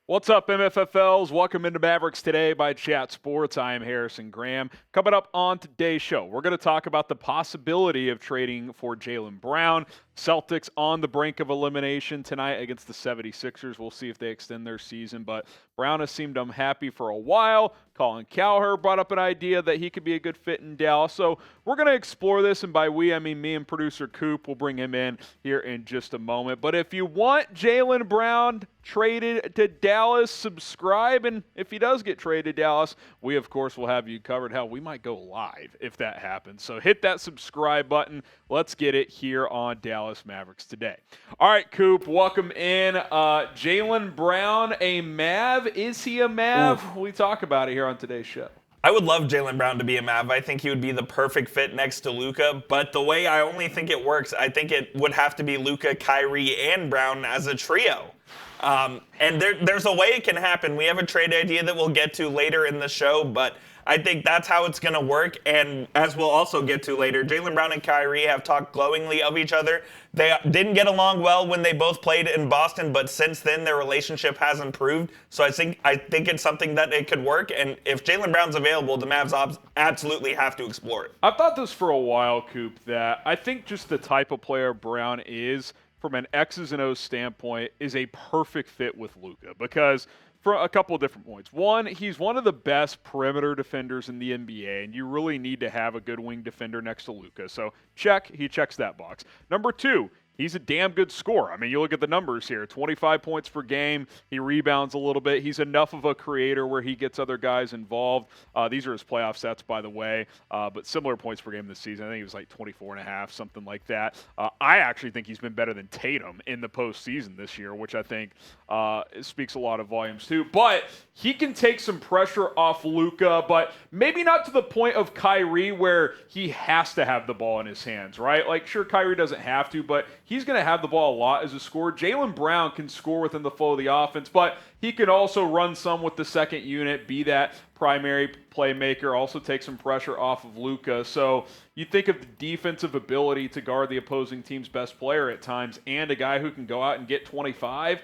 What's up, MFFLs? Welcome into Mavericks Today by Chat Sports. I am Harrison Graham. Coming up on today's show, we're going to talk about the possibility of trading for Jaylen Brown. Celtics on the brink of elimination tonight against the 76ers. We'll see if they extend their season, but Brown has seemed unhappy for a while. Colin Cowherd brought up an idea that he could be a good fit in Dallas. So we're going to explore this, and by we, I mean me and producer Coop. We'll bring him in here in just a moment. But if you want Jaylen Brown traded to Dallas, subscribe. And if he does get traded to Dallas, we, of course, will have you covered. Hell, we might go live if that happens. So hit that subscribe button. Let's get it here on Dallas Mavericks Today. All right, Coop, welcome in. Jaylen Brown, a Mav. Is he a Mav? Oof. We talk about it here on today's show. I would love Jaylen Brown to be a Mav. I think he would be the perfect fit next to Luka. But the way I only think it works, I think it would have to be Luka, Kyrie, and Brown as a trio. And there's a way it can happen. We have a trade idea that we'll get to later in the show, but I think that's how it's going to work. And as we'll also get to later, Jaylen Brown and Kyrie have talked glowingly of each other. They didn't get along well when they both played in Boston, but since then their relationship has improved. So I think it's something that it could work. And if Jaylen Brown's available, the Mavs absolutely have to explore it. I've thought this for a while, Coop, that I think just the type of player Brown is, from an X's and O's standpoint, is a perfect fit with Luka, because for a couple of different points. One, he's one of the best perimeter defenders in the NBA, and you really need to have a good wing defender next to Luka. So check, he checks that box. Number two, he's a damn good scorer. I mean, you look at the numbers here, 25 points per game. He rebounds a little bit. He's enough of a creator where he gets other guys involved. These are his playoff stats, by the way, but similar points per game this season. I think he was like 24.5, something like that. I actually think he's been better than Tatum in the postseason this year, which I think speaks a lot of volumes too. But he can take some pressure off Luka, but maybe not to the point of Kyrie where he has to have the ball in his hands, right? Like, sure, Kyrie doesn't have to, but he's going to have the ball a lot as a scorer. Jaylen Brown can score within the flow of the offense, but he can also run some with the second unit, be that primary playmaker, also take some pressure off of Luka. So you think of the defensive ability to guard the opposing team's best player at times, and a guy who can go out and get 25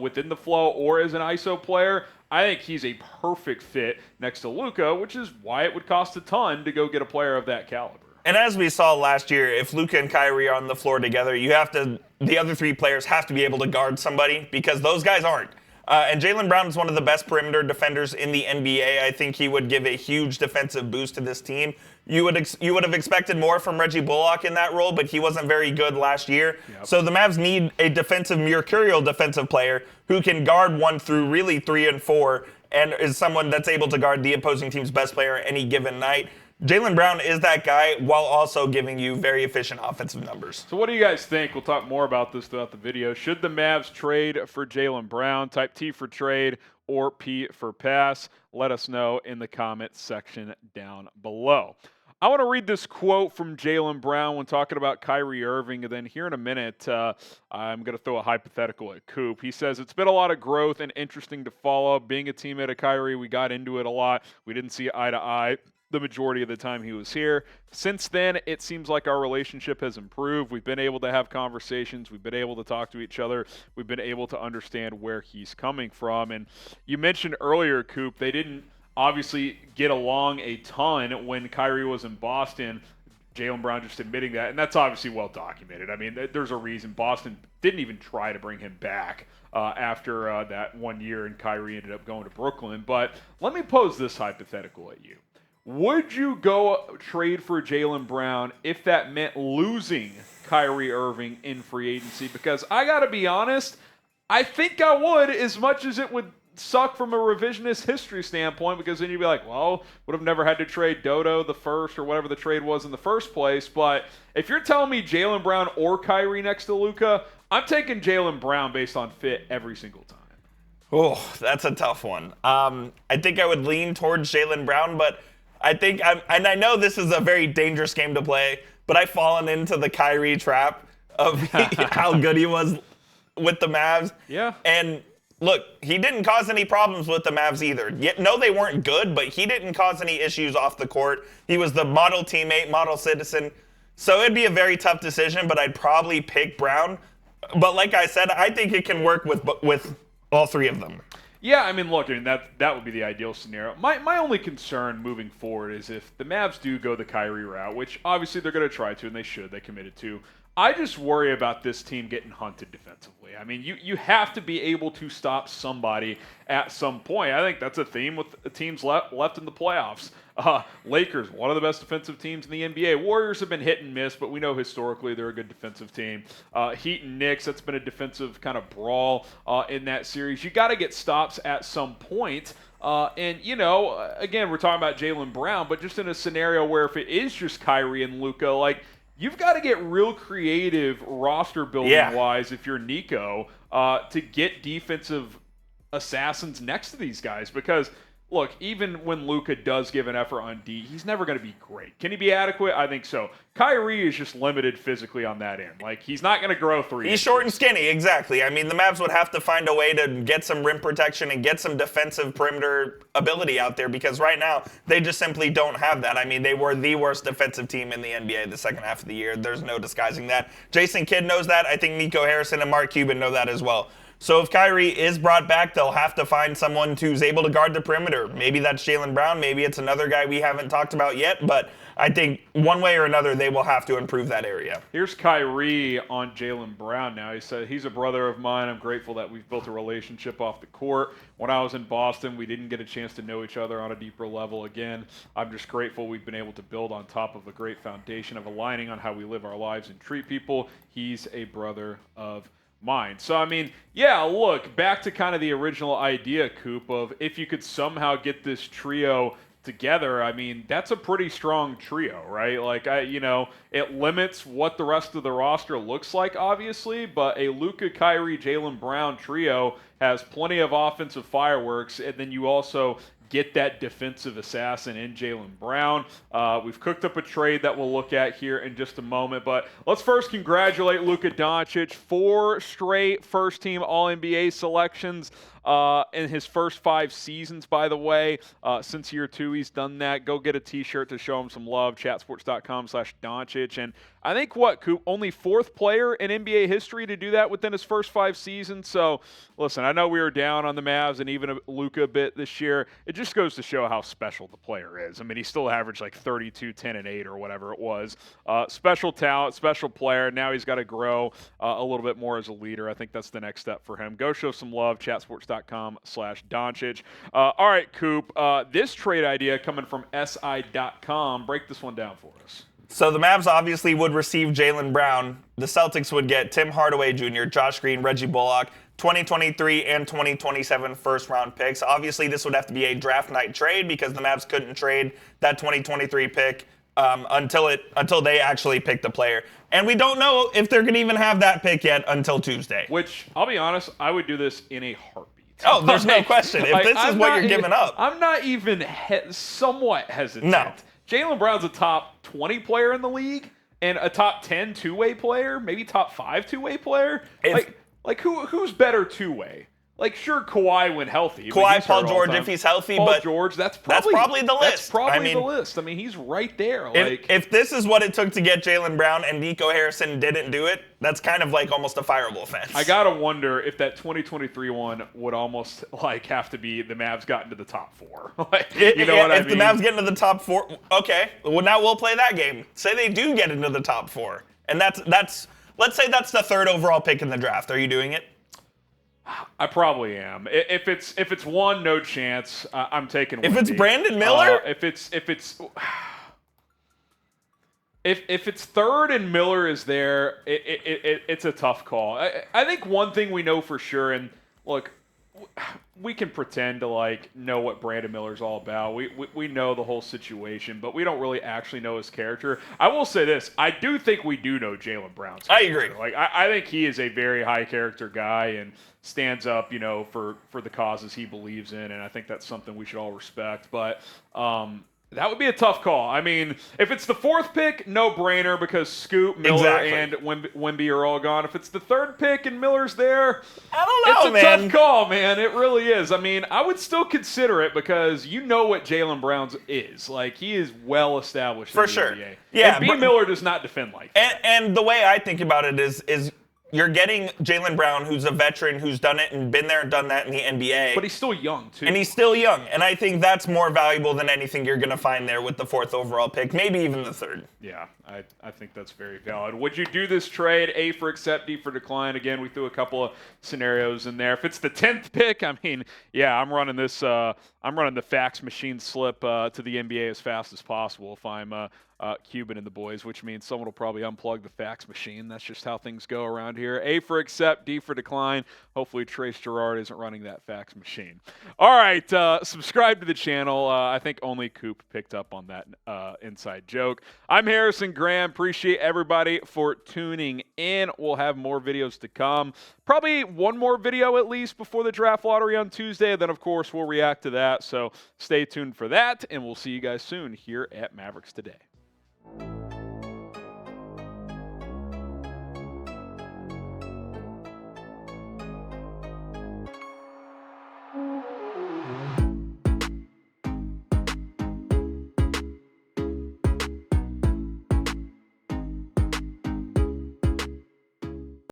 within the flow or as an ISO player. I think he's a perfect fit next to Luka, which is why it would cost a ton to go get a player of that caliber. And as we saw last year, if Luka and Kyrie are on the floor together, the other three players have to be able to guard somebody, because those guys aren't. And Jaylen Brown is one of the best perimeter defenders in the NBA. I think he would give a huge defensive boost to this team. You would have expected more from Reggie Bullock in that role, but he wasn't very good last year. Yep. So the Mavs need a mercurial defensive player who can guard 1 through really 3 and 4, and is someone that's able to guard the opposing team's best player any given night. Jaylen Brown is that guy while also giving you very efficient offensive numbers. So what do you guys think? We'll talk more about this throughout the video. Should the Mavs trade for Jaylen Brown? Type T for trade or P for pass. Let us know in the comments section down below. I want to read this quote from Jaylen Brown when talking about Kyrie Irving, and then here in a minute, I'm going to throw a hypothetical at Coop. He says, it's been a lot of growth and interesting to follow. Being a teammate of Kyrie, we got into it a lot. We didn't see eye to eye the majority of the time he was here. Since then, it seems like our relationship has improved. We've been able to have conversations. We've been able to talk to each other. We've been able to understand where he's coming from. And you mentioned earlier, Coop, they didn't obviously get along a ton when Kyrie was in Boston. Jaylen Brown just admitting that, and that's obviously well documented. I mean, there's a reason Boston didn't even try to bring him back after that 1 year, and Kyrie ended up going to Brooklyn. But let me pose this hypothetical at you. Would you go trade for Jaylen Brown if that meant losing Kyrie Irving in free agency? Because I got to be honest, I think I would, as much as it would suck from a revisionist history standpoint, because then you'd be like, well, would have never had to trade Dodo the first or whatever the trade was in the first place. But if you're telling me Jaylen Brown or Kyrie next to Luka, I'm taking Jaylen Brown based on fit every single time. Oh, that's a tough one. I think I would lean towards Jaylen Brown, but I think, and I know this is a very dangerous game to play, but I've fallen into the Kyrie trap of how good he was with the Mavs. Yeah. And look, he didn't cause any problems with the Mavs either. No, they weren't good, but he didn't cause any issues off the court. He was the model teammate, model citizen. So it'd be a very tough decision, but I'd probably pick Brown. But like I said, I think it can work with all three of them. Yeah, I mean, look, I mean that would be the ideal scenario. My only concern moving forward is if the Mavs do go the Kyrie route, which obviously they're going to try to, and they should, they committed to. I just worry about this team getting hunted defensively. I mean, you have to be able to stop somebody at some point. I think that's a theme with the teams left in the playoffs. Lakers, one of the best defensive teams in the NBA. Warriors have been hit and miss, but we know historically they're a good defensive team. Heat and Knicks, that's been a defensive kind of brawl in that series. You got to get stops at some point. And, you know, again, we're talking about Jaylen Brown, but just in a scenario where if it is just Kyrie and Luka, like, you've got to get real creative roster building-wise if you're Nico to get defensive assassins next to these guys because – look, even when Luka does give an effort on D, he's never going to be great. Can he be adequate? I think so. Kyrie is just limited physically on that end. Like, he's not going to grow 3 inches. He's short and skinny, exactly. I mean, the Mavs would have to find a way to get some rim protection and get some defensive perimeter ability out there because right now, they just simply don't have that. I mean, they were the worst defensive team in the NBA the second half of the year. There's no disguising that. Jason Kidd knows that. I think Nico Harrison and Mark Cuban know that as well. So if Kyrie is brought back, they'll have to find someone who's able to guard the perimeter. Maybe that's Jaylen Brown. Maybe it's another guy we haven't talked about yet. But I think one way or another, they will have to improve that area. Here's Kyrie on Jaylen Brown now. He said, he's a brother of mine. I'm grateful that we've built a relationship off the court. When I was in Boston, we didn't get a chance to know each other on a deeper level again. I'm just grateful we've been able to build on top of a great foundation of aligning on how we live our lives and treat people. He's a brother of mine. So, I mean, yeah, look, back to kind of the original idea, Coop, of if you could somehow get this trio together, I mean, that's a pretty strong trio, right? Like, it limits what the rest of the roster looks like, obviously, but a Luka, Kyrie, Jaylen Brown trio has plenty of offensive fireworks, and then you also get that defensive assassin in Jaylen Brown. We've cooked up a trade that we'll look at here in just a moment, but let's first congratulate Luka Doncic. 4 straight first-team All-NBA selections in his first 5 seasons, by the way. Since year 2, he's done that. Go get a T-shirt to show him some love, chatsports.com/Doncic. And I think, Coop, only 4th player in NBA history to do that within his first 5 seasons. So, listen, I know we were down on the Mavs and even Luka a bit this year. It just goes to show how special the player is. I mean, he still averaged like 32, 10, and 8 or whatever it was. Special talent, special player. Now he's got to grow a little bit more as a leader. I think that's the next step for him. Go show some love, chatsports.com/Doncic. All right, Coop, this trade idea coming from SI.com. Break this one down for us. So the Mavs obviously would receive Jaylen Brown. The Celtics would get Tim Hardaway Jr., Josh Green, Reggie Bullock, 2023 and 2027 first-round picks. Obviously, this would have to be a draft night trade because the Mavs couldn't trade that 2023 pick until they actually pick the player. And we don't know if they're going to even have that pick yet until Tuesday. Which, I'll be honest, I would do this in a heartbeat. Oh, there's no question. If this is what you're giving up. I'm not even somewhat hesitant. No. Jaylen Brown's a top 20 player in the league and a top 10 two-way player, maybe top 5 two-way player. Who's better two-way? Like, sure, Kawhi when healthy. Kawhi, Paul George if he's healthy, Paul George, that's probably the list. That's probably the list. I mean, he's right there. If this is what it took to get Jaylen Brown and Nico Harrison didn't do it, that's kind of like almost a fireable offense. I gotta wonder if that 2023 one would almost like have to be the Mavs got into the top 4. You know what I mean? If the Mavs get into the top 4, okay. Well, now we'll play that game. Say they do get into the top 4, and that's let's say that's the 3rd overall pick in the draft. Are you doing it? I probably am. If it's 1, no chance. I'm taking. If Wendy. it's Brandon Miller, if it's 3rd and Miller is there, it's a tough call. I think one thing we know for sure, and look, we can pretend to know what Brandon Miller's all about. We know the whole situation, but we don't really actually know his character. I will say this: I do think we do know Jaylen Brown's character. I agree. I think he is a very high character guy and stands up, for the causes he believes in, and I think that's something we should all respect. But That would be a tough call. I mean, if it's the 4th pick, no brainer because Scoot, Miller, and Wemby are all gone. If it's the 3rd pick and Miller's there, I don't know, it's a tough call, man. It really is. I mean, I would still consider it because you know what Jaylen Brown is. Like, he is well established in the NBA. Yeah, and B. Miller does not defend like that. And the way I think about it is you're getting Jaylen Brown, who's a veteran, who's done it and been there and done that in the NBA. But he's still young, too. And he's still young. And I think that's more valuable than anything you're going to find there with the 4th overall pick, maybe even the 3rd. Yeah, I think that's very valid. Would you do this trade? A for accept, D for decline. Again, we threw a couple of scenarios in there. If it's the 10th pick, I mean, yeah, I'm running this. I'm running the fax machine slip to the NBA as fast as possible if I'm Cuban and the boys, which means someone will probably unplug the fax machine. That's just how things go around here. A for accept, D for decline. Hopefully Trace Gerard isn't running that fax machine. All right, subscribe to the channel. I think only Coop picked up on that inside joke. I'm Harrison Graham. Appreciate everybody for tuning in. We'll have more videos to come. Probably one more video at least before the draft lottery on Tuesday. Then, of course, we'll react to that. So stay tuned for that, and we'll see you guys soon here at Mavericks Today.